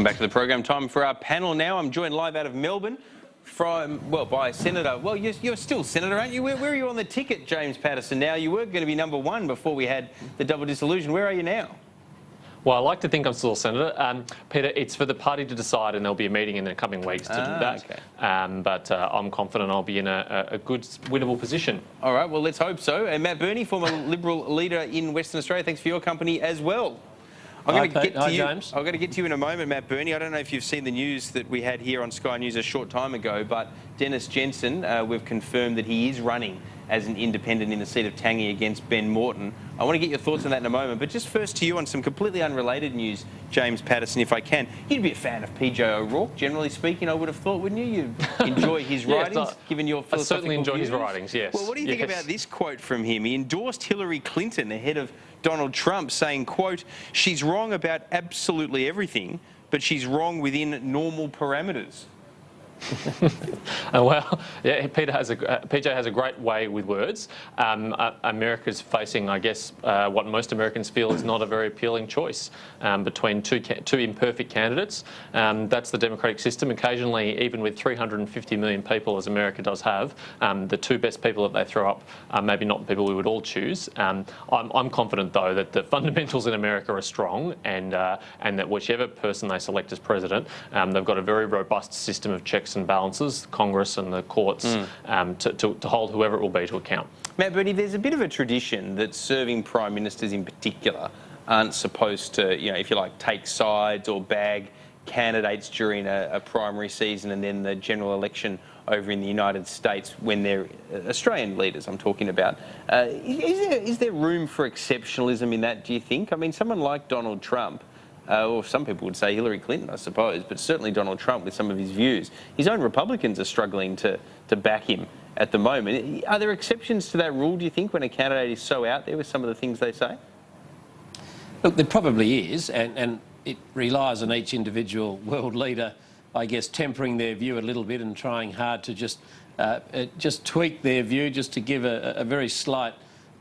Welcome back to the program. Time for our panel now. I'm joined live out of Melbourne by Senator. Well, you're still Senator, aren't you? Where are you on the ticket, James Paterson? Now, you were going to be number one before we had the double dissolution. Where are you now? Well, I like to think I'm still a senator. Peter, it's for the party to decide, and there'll be a meeting in the coming weeks to do that. Okay. But I'm confident I'll be in a good, winnable position. All right, well, let's hope so. And Matt Burney, former Liberal leader in Western Australia, thanks for your company as well. I'm going to get to you. James. I'm going to get to you in a moment, Matt Burney. I don't know if you've seen the news that we had here on Sky News a short time ago, but Dennis Jensen, we've confirmed that he is running as an independent in the seat of Tangi against Ben Morton. I want to get your thoughts on that in a moment, but just first to you on some completely unrelated news, James Paterson, if I can. You'd be a fan of PJ O'Rourke, generally speaking, I would have thought, wouldn't you? You enjoy his writings, given your philosophical I certainly enjoy views. his writings, yes. Well, what do you think about this quote from him? He endorsed Hillary Clinton ahead of Donald Trump, saying, quote, "She's wrong about absolutely everything, but she's wrong within normal parameters." Well, yeah, PJ has a great way with words. America's facing, I guess, what most Americans feel is not a very appealing choice between two imperfect candidates. That's the democratic system. Occasionally, even with 350 million people, as America does have, the two best people that they throw up are maybe not the people we would all choose. I'm confident, though, that the fundamentals in America are strong, and that whichever person they select as president, they've got a very robust system of checks and balances, Congress and the courts, to hold whoever it will be to account. Matt Burney, there's a bit of a tradition that serving prime ministers in particular aren't supposed to, if you like, take sides or bag candidates during a primary season and then the general election over in the United States when they're Australian leaders I'm talking about. Is there room for exceptionalism in that, do you think? I mean, someone like Donald Trump, or some people would say Hillary Clinton, I suppose, but certainly Donald Trump with some of his views. His own Republicans are struggling to back him at the moment. Are there exceptions to that rule, do you think, when a candidate is so out there with some of the things they say? Look, there probably is, and it relies on each individual world leader, I guess, tempering their view a little bit and trying hard to just tweak their view, just to give a very slight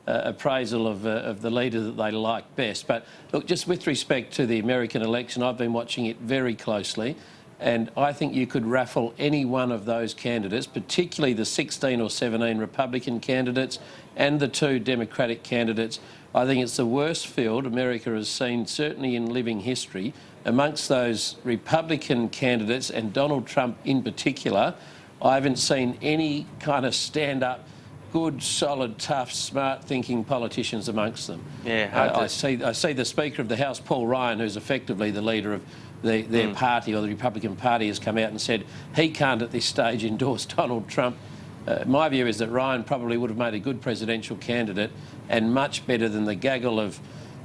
appraisal of the leader that they like best. But look, just with respect to the American election, I've been watching it very closely, and I think you could raffle any one of those candidates, particularly the 16 or 17 Republican candidates and the two Democratic candidates. I think it's the worst field America has seen, certainly in living history. Amongst those Republican candidates, and Donald Trump in particular, I haven't seen any kind of stand-up, good, solid, tough, smart-thinking politicians amongst them. Yeah, I see the Speaker of the House, Paul Ryan, who's effectively the leader of their party, or the Republican Party, has come out and said he can't at this stage endorse Donald Trump. My view is that Ryan probably would have made a good presidential candidate, and much better than the gaggle of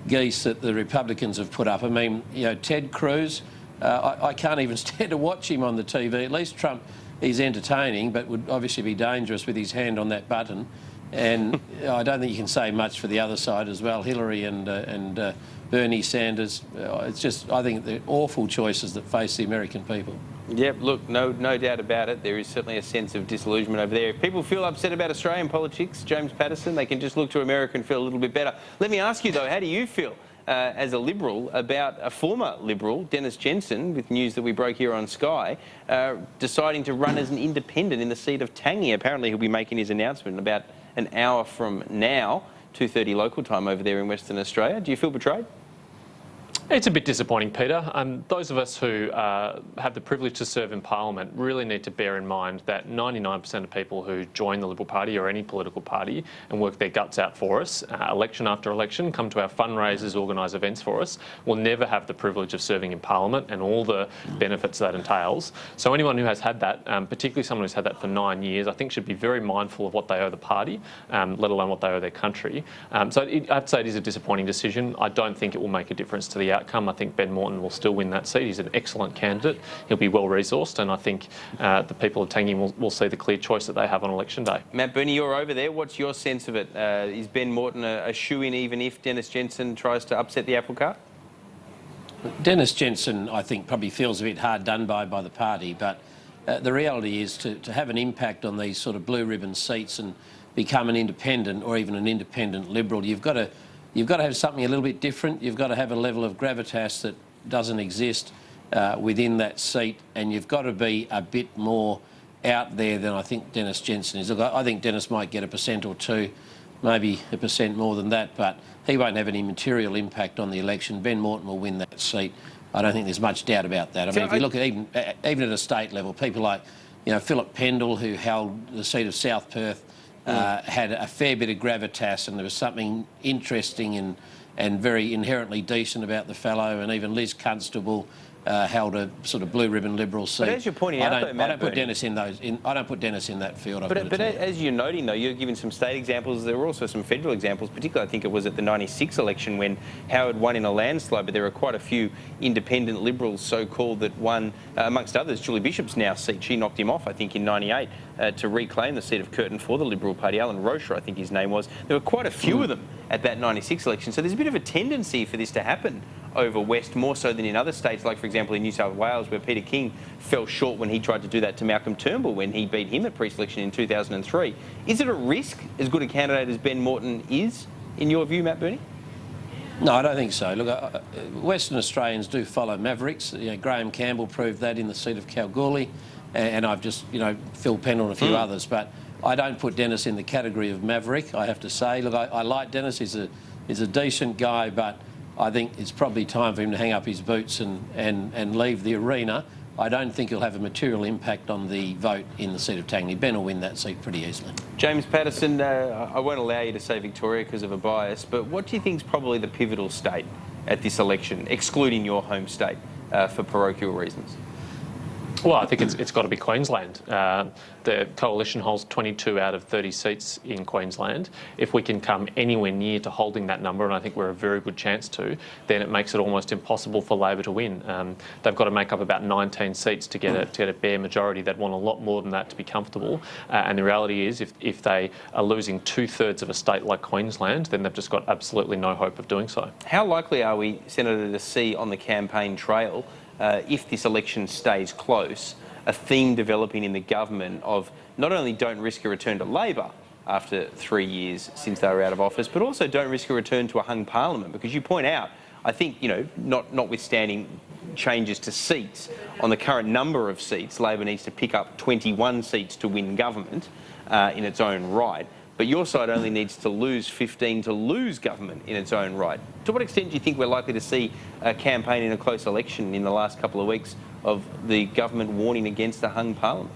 geese that the Republicans have put up. I mean, Ted Cruz, I can't even stand to watch him on the TV. At least Trump, he's entertaining, but would obviously be dangerous with his hand on that button. And I don't think you can say much for the other side as well. Hillary and Bernie Sanders. It's just, I think, they're awful choices that face the American people. Yep, look, no doubt about it. There is certainly a sense of disillusionment over there. If people feel upset about Australian politics, James Paterson, they can just look to America and feel a little bit better. Let me ask you, though, how do you feel as a Liberal about a former Liberal, Dennis Jensen, with news that we broke here on Sky, deciding to run as an independent in the seat of Tangi? Apparently he'll be making his announcement in about an hour from now, 2:30 local time over there in Western Australia. Do you feel betrayed? It's a bit disappointing, Peter. Those of us who have the privilege to serve in Parliament really need to bear in mind that 99% of people who join the Liberal Party or any political party and work their guts out for us, election after election, come to our fundraisers, organise events for us, will never have the privilege of serving in Parliament and all the benefits that entails. So anyone who has had that, particularly someone who's had that for 9 years, I think should be very mindful of what they owe the party, let alone what they owe their country. So I have to say it is a disappointing decision. I don't think it will make a difference to the outcome. I think Ben Morton will still win that seat. He's an excellent candidate. He'll be well resourced, and I think the people of Tangi will see the clear choice that they have on election day. Matt Burney, you're over there. What's your sense of it? Is Ben Morton a shoo-in even if Dennis Jensen tries to upset the apple cart? Dennis Jensen, I think, probably feels a bit hard done by the party, but the reality is to have an impact on these sort of blue ribbon seats and become an independent or even an independent Liberal, you've got to have something a little bit different. You've got to have a level of gravitas that doesn't exist within that seat, and you've got to be a bit more out there than I think Dennis Jensen is. Look, I think Dennis might get 1% or 2%, maybe 1% more than that, but he won't have any material impact on the election. Ben Moreton will win that seat. I don't think there's much doubt about that. I mean, if you look at even at a state level, people like, Philip Pendle, who held the seat of South Perth, had a fair bit of gravitas, and there was something interesting and very inherently decent about the fellow, and even Liz Constable held a sort of blue ribbon Liberal seat. But as you're pointing out, I don't put Dennis in those. I don't put Dennis in that field. But as you're noting, though, you're giving some state examples. There were also some federal examples. Particularly, I think it was at the '96 election when Howard won in a landslide. But there were quite a few independent Liberals, so-called, that won, amongst others, Julie Bishop's now seat. She knocked him off, I think, in '98 to reclaim the seat of Curtin for the Liberal Party. Alan Rocher, I think his name was. There were quite a few of them at that '96 election. So there's a bit of a tendency for this to happen over West, more so than in other states, like, for example, in New South Wales, where Peter King fell short when he tried to do that to Malcolm Turnbull when he beat him at pre-selection in 2003. Is it a risk, as good a candidate as Ben Moreton is, in your view, Matt Burney? No, I don't think so. Look, Western Australians do follow Mavericks. Graham Campbell proved that in the seat of Kalgoorlie, and I've just, Phil Pendle and a few others, but I don't put Dennis in the category of Maverick, I have to say. Look, I like Dennis. He's a decent guy, but I think it's probably time for him to hang up his boots and leave the arena. I don't think he'll have a material impact on the vote in the seat of Tangney. Ben will win that seat pretty easily. James Paterson, I won't allow you to say Victoria because of a bias, but what do you think is probably the pivotal state at this election, excluding your home state, for parochial reasons? Well, I think it's got to be Queensland. The coalition holds 22 out of 30 seats in Queensland. If we can come anywhere near to holding that number, and I think we're a very good chance to, then it makes it almost impossible for Labor to win. They've got to make up about 19 seats to get a bare majority. They'd want a lot more than that to be comfortable. And the reality is, if they are losing 2/3 of a state like Queensland, then they've just got absolutely no hope of doing so. How likely are we, Senator, to see on the campaign trail, if this election stays close, a theme developing in the government of not only don't risk a return to Labor after 3 years since they were out of office, but also don't risk a return to a hung parliament? Because you point out, I think, notwithstanding changes to seats, on the current number of seats, Labor needs to pick up 21 seats to win government in its own right. But your side only needs to lose 15 to lose government in its own right. To what extent do you think we're likely to see a campaign in a close election in the last couple of weeks of the government warning against a hung parliament?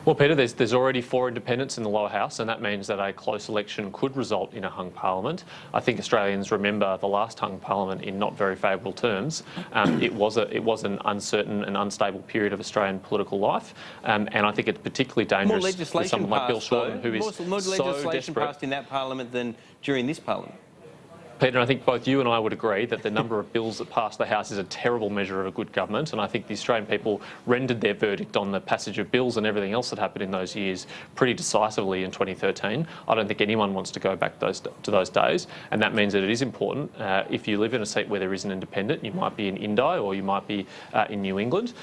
Well, Peter, there's already 4 independents in the lower house, and that means that a close election could result in a hung parliament. I think Australians remember the last hung parliament in not very favourable terms. It was an uncertain and unstable period of Australian political life, and I think it's particularly dangerous for someone like Bill Shorten, who is more so legislation desperate. passed in that parliament than during this parliament. Peter, I think both you and I would agree that the number of bills that pass the House is a terrible measure of a good government, and I think the Australian people rendered their verdict on the passage of bills and everything else that happened in those years pretty decisively in 2013. I don't think anyone wants to go back to those days, and that means that it is important, if you live in a seat where there is an independent, you might be in Indi or you might be in New England,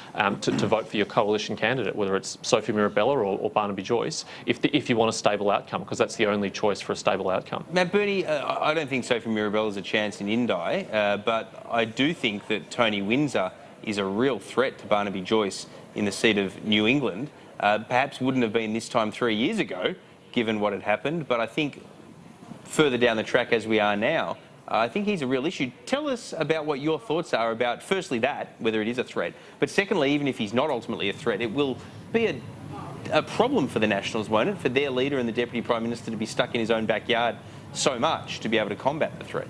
to vote for your coalition candidate, whether it's Sophie Mirabella or Barnaby Joyce, if you want a stable outcome, because that's the only choice for a stable outcome. Matt Burney, I don't think Sophie Mirabella is a chance in Indi, but I do think that Tony Windsor is a real threat to Barnaby Joyce in the seat of New England. Perhaps wouldn't have been this time 3 years ago, given what had happened, but I think further down the track as we are now, I think he's a real issue. Tell us about what your thoughts are about, firstly, that, whether it is a threat, but secondly, even if he's not ultimately a threat, it will be a problem for the Nationals, won't it, for their leader and the Deputy Prime Minister to be stuck in his own backyard so much to be able to combat the threat?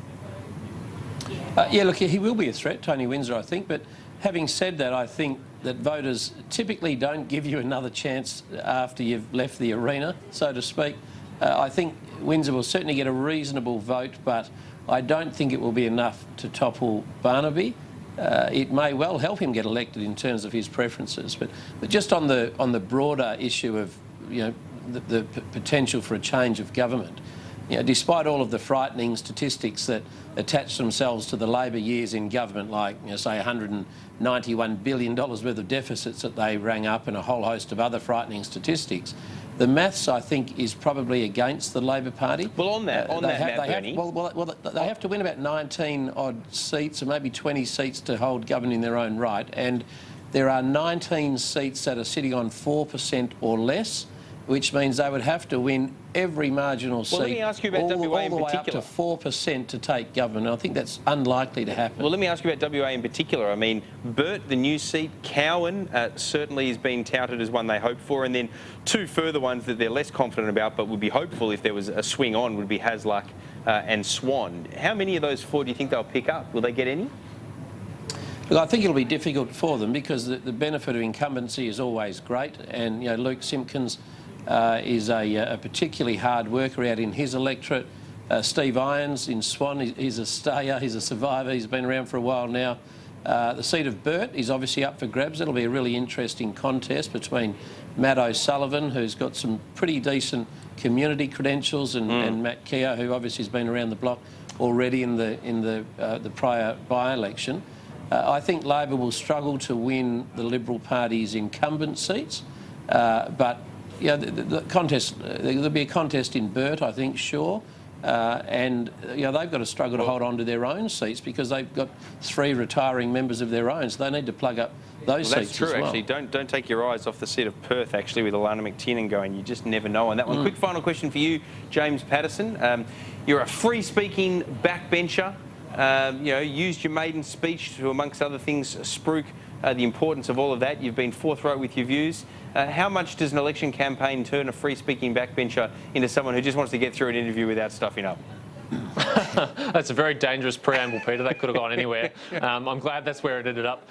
Yeah, look, he will be a threat, Tony Windsor, I think, but having said that, I think that voters typically don't give you another chance after you've left the arena, so to speak. I think Windsor will certainly get a reasonable vote, but I don't think it will be enough to topple Barnaby. It may well help him get elected in terms of his preferences, but just on the broader issue of the potential for a change of government, despite all of the frightening statistics that attach themselves to the Labor years in government, like say $191 billion worth of deficits that they rang up and a whole host of other frightening statistics, The maths, I think, is probably against the Labor Party. Well, on that, Matt Burney. They have to win about 19 odd seats, or maybe 20 seats to hold government in their own right. And there are 19 seats that are sitting on 4% or less, which means they would have to win every marginal seat, let me ask you about all WA in the way up particular. to 4% to take government. And I think that's unlikely to happen. Well, let me ask you about WA in particular. I mean, Burt, the new seat, Cowan certainly has been touted as one they hope for, and then two further ones that they're less confident about but would be hopeful if there was a swing on would be Hasluck and Swan. How many of those four do you think they'll pick up? Will they get any? Look, I think it'll be difficult for them because the benefit of incumbency is always great, and Luke Simpkins is a particularly hard worker out in his electorate. Steve Irons in Swan, he's a stayer, he's a survivor, he's been around for a while now. The seat of Burt is obviously up for grabs. It'll be a really interesting contest between Matt O'Sullivan, who's got some pretty decent community credentials, and Matt Keogh, who obviously has been around the block already in the prior by-election. I think Labor will struggle to win the Liberal Party's incumbent seats, but the contest, there'll be a contest in Burt, I think, sure. And they've got to struggle to hold on to their own seats because they've got 3 retiring members of their own, so they need to plug up those seats. That's true, as well. actually. Don't take your eyes off the seat of Perth, actually, with Alana McTiernan going. You just never know on that one. Quick final question for you, James Paterson. You're a free-speaking backbencher. Used your maiden speech to, amongst other things, spruik the importance of all of that. You've been forthright with your views. How much does an election campaign turn a free-speaking backbencher into someone who just wants to get through an interview without stuffing up? That's a very dangerous preamble, Peter. That could have gone anywhere. I'm glad that's where it ended up.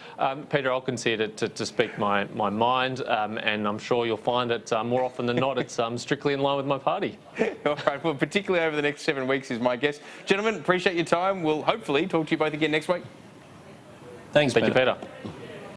Peter, I'll concede to speak my mind, and I'm sure you'll find that more often than not it's strictly in line with my party. All right, well, particularly over the next 7 weeks is my guess. Gentlemen, appreciate your time. We'll hopefully talk to you both again next week. Thanks, Thank Peter. you, Peter.